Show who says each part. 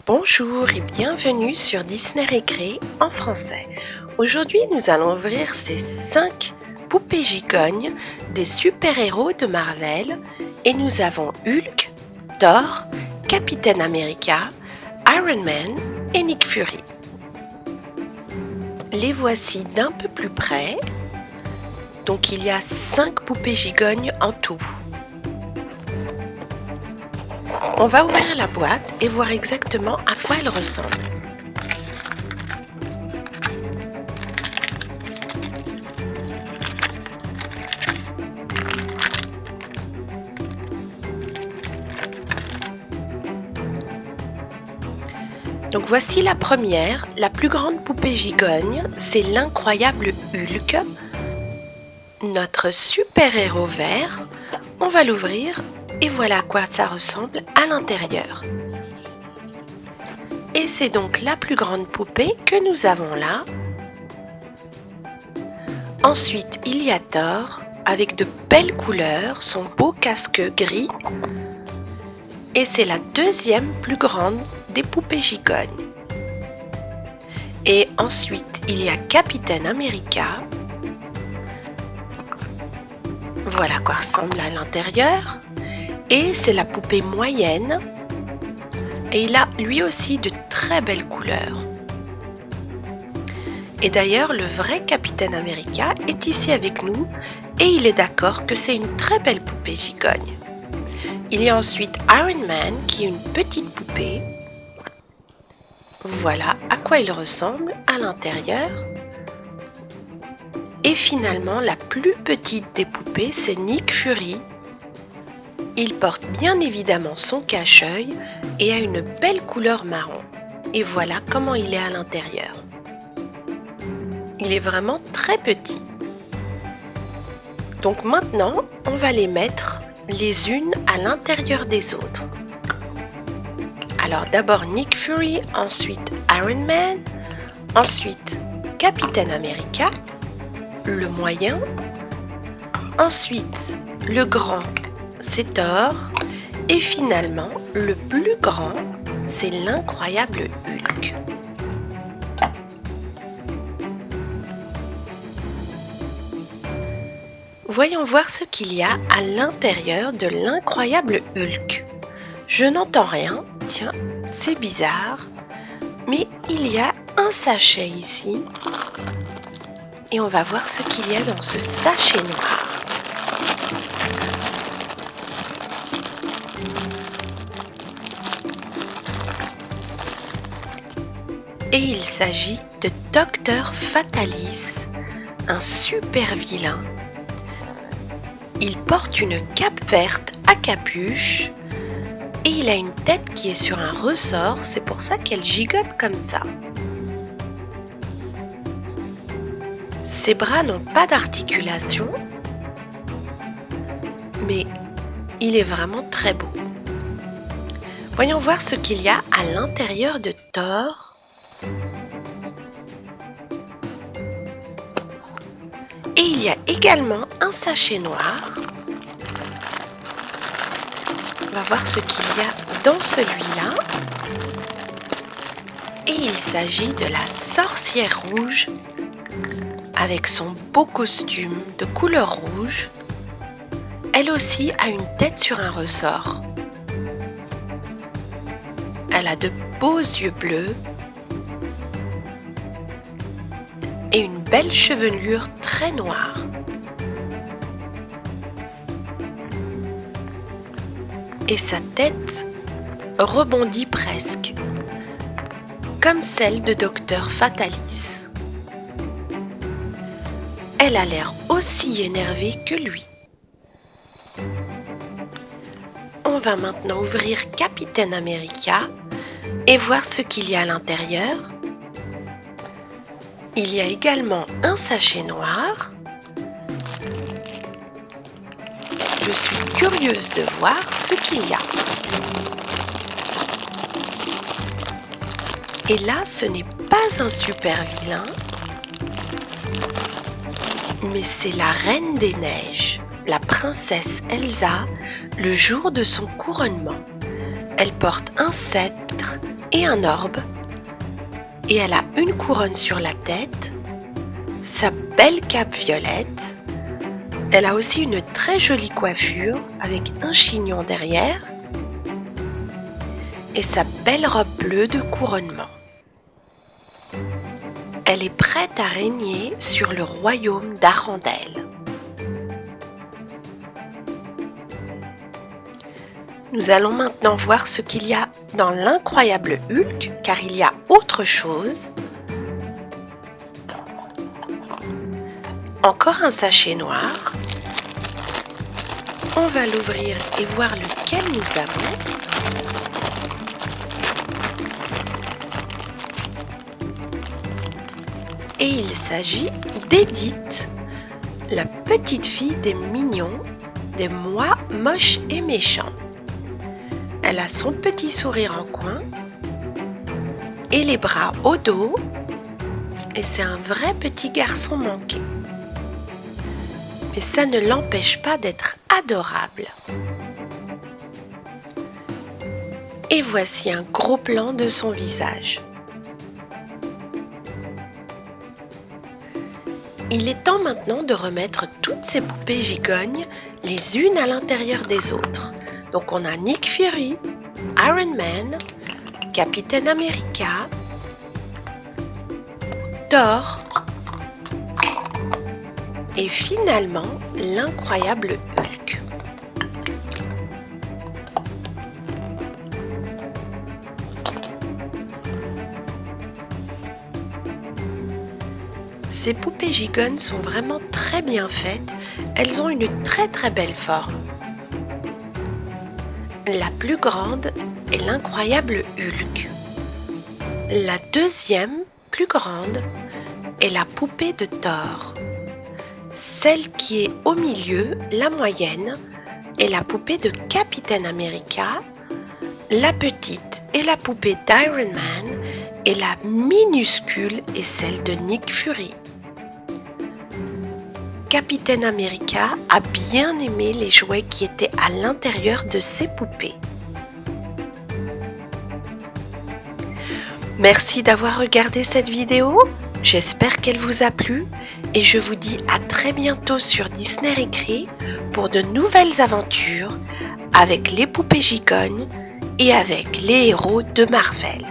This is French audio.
Speaker 1: Bonjour et bienvenue sur Disney Récré en français. Aujourd'hui, nous allons ouvrir ces 5 poupées gigognes des super-héros de Marvel et nous avons Hulk, Thor, Captain America, Iron Man et Nick Fury. Les voici d'un peu plus près. Donc il y a 5 poupées gigognes en tout. On va ouvrir la boîte et voir exactement à quoi elle ressemble. Donc voici la première, la plus grande poupée gigogne, c'est l'incroyable Hulk, notre super-héros vert. On va l'ouvrir et voilà à quoi ça ressemble à l'intérieur. Et c'est donc la plus grande poupée que nous avons là. Ensuite, il y a Thor avec de belles couleurs, son beau casque gris. Et c'est la deuxième plus grande des poupées gigognes. Et ensuite, il y a Captain America. Voilà à quoi ressemble à l'intérieur. Et c'est la poupée moyenne. Et il a lui aussi de très belles couleurs. Et d'ailleurs, le vrai Captain America est ici avec nous et il est d'accord que c'est une très belle poupée gigogne. Il y a ensuite Iron Man qui est une petite poupée. Voilà à quoi il ressemble à l'intérieur. Et finalement, la plus petite des poupées, c'est Nick Fury. Il porte bien évidemment son cache-œil et a une belle couleur marron. Et voilà comment il est à l'intérieur. Il est vraiment très petit. Donc maintenant, on va les mettre les unes à l'intérieur des autres. Alors d'abord Nick Fury, ensuite Iron Man, ensuite Captain America, le moyen, ensuite le grand, c'est Thor, et finalement le plus grand, c'est l'incroyable Hulk. Voyons voir ce qu'il y a à l'intérieur de l'incroyable Hulk. Je n'entends rien, tiens, c'est bizarre, mais il y a un sachet ici et on va voir ce qu'il y a dans ce sachet noir. Et il s'agit de Dr Fatalis, un super vilain. Il porte une cape verte à capuche et il a une tête qui est sur un ressort, c'est pour ça qu'elle gigote comme ça. Ses bras n'ont pas d'articulation, mais il est vraiment très beau. Voyons voir ce qu'il y a à l'intérieur de Thor. Et il y a également un sachet noir. On va voir ce qu'il y a dans celui-là. Et il s'agit de la sorcière rouge avec son beau costume de couleur rouge. Elle aussi a une tête sur un ressort. Elle a de beaux yeux bleus et une belle chevelure très noire. Et sa tête rebondit presque, comme celle de Dr Fatalis. Elle a l'air aussi énervée que lui. On va maintenant ouvrir Captain America et voir ce qu'il y a à l'intérieur. Il y a également un sachet noir. Je suis curieuse de voir ce qu'il y a. Et là, ce n'est pas un super vilain, mais c'est la Reine des Neiges, la princesse Elsa, le jour de son couronnement. Elle porte un sceptre et un orbe. Et elle a une couronne sur la tête, sa belle cape violette. Elle a aussi une très jolie coiffure avec un chignon derrière et sa belle robe bleue de couronnement. Elle est prête à régner sur le royaume d'Arendelle. Nous allons maintenant voir ce qu'il y a dans l'incroyable Hulk, car il y a autre chose. Encore un sachet noir. On va l'ouvrir et voir lequel nous avons. Et il s'agit d'Edith, la petite fille des mignons, des mois moches et méchants. Elle a son petit sourire en coin et les bras au dos, et c'est un vrai petit garçon manqué. Mais ça ne l'empêche pas d'être adorable. Et voici un gros plan de son visage. Il est temps maintenant de remettre toutes ces poupées gigognes les unes à l'intérieur des autres. Donc on a Nick Fury, Iron Man, Captain America, Thor et finalement l'incroyable Hulk. Ces poupées gigognes sont vraiment très bien faites, elles ont une très belle forme. La plus grande est l'incroyable Hulk. La deuxième, plus grande, est la poupée de Thor. Celle qui est au milieu, la moyenne, est la poupée de Captain America. La petite est la poupée d'Iron Man et la minuscule est celle de Nick Fury. Captain America a bien aimé les jouets qui étaient à l'intérieur de ses poupées. Merci d'avoir regardé cette vidéo, j'espère qu'elle vous a plu et je vous dis à très bientôt sur Disney Récré pour de nouvelles aventures avec les poupées gigognes et avec les héros de Marvel.